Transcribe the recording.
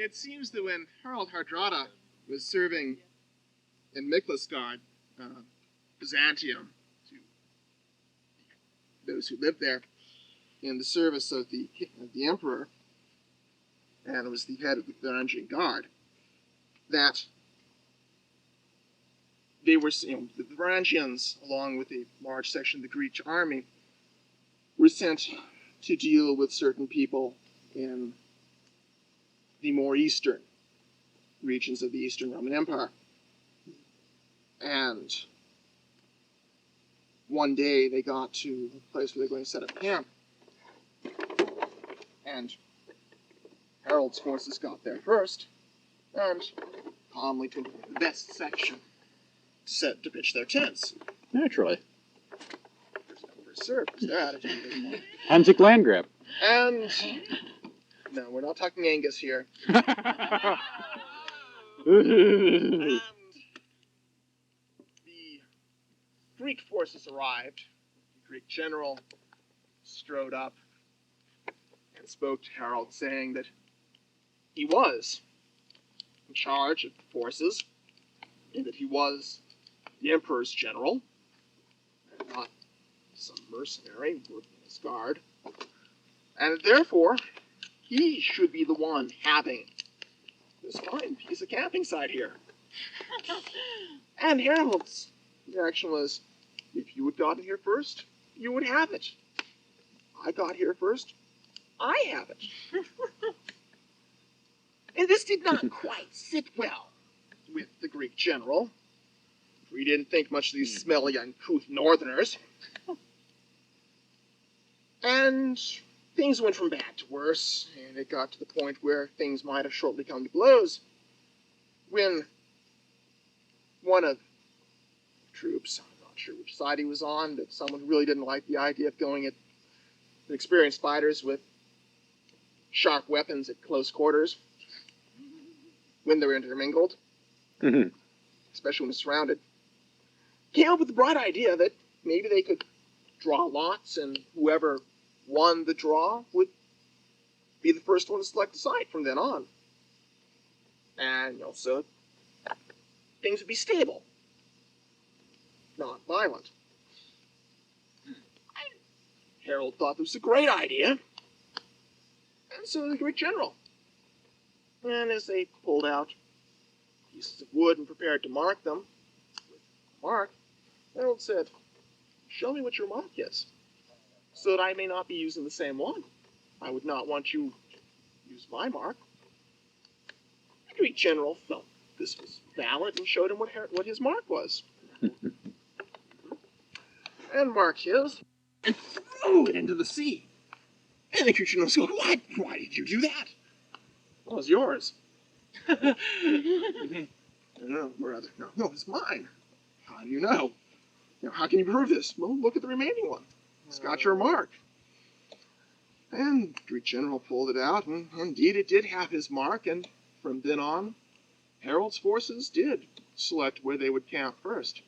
it seems that when Harald Hardrada was serving in Miklasgard, Byzantium, to those who lived there, in the service of the emperor, and was the head of the Varangian Guard, that they were, the Varangians, along with a large section of the Greek army, were sent to deal with certain people in the more eastern regions of the Eastern Roman Empire. And one day they got to a place where they're going to set up camp. And Harold's forces got there first, and calmly took the best section to pitch their tents. Naturally. First come, first served, was their attitude. Hansic land grab. And no, we're not talking Angus here. And the Greek forces arrived. The Greek general strode up and spoke to Harold, saying that he was in charge of the forces, and that he was the emperor's general, and not some mercenary working his guard, and therefore he should be the one having this fine piece of camping site here. And Harold's reaction was, if you had gotten here first, you would have it. I got here first, I have it. And this did not quite sit well with the Greek general. We didn't think much of these smelly, uncouth northerners. And things went from bad to worse, and it got to the point where things might have shortly come to blows, when one of the troops, I'm not sure which side he was on, but someone who really didn't like the idea of going at experienced fighters with sharp weapons at close quarters when they're intermingled, especially when they're surrounded, came up with the bright idea that maybe they could draw lots, and whoever won the draw would be the first one to select a site from then on. And also, things would be stable, not violent. Harold thought this was a great idea, and so did the Greek general. And as they pulled out pieces of wood and prepared to mark them with a mark, Harold said, "Show me what your mark is, so that I may not be using the same one. I would not want you to use my mark." The Greek general felt this was valid and showed him what his mark was. And marked his, and threw it into the sea. And the Greek general said, Why did you do that? Well, it's yours. No, brother. No, it's mine. How do you know? How can you prove this? Well, look at the remaining one. It's got your mark. And the Greek general pulled it out, and indeed it did have his mark, and from then on, Harold's forces did select where they would camp first.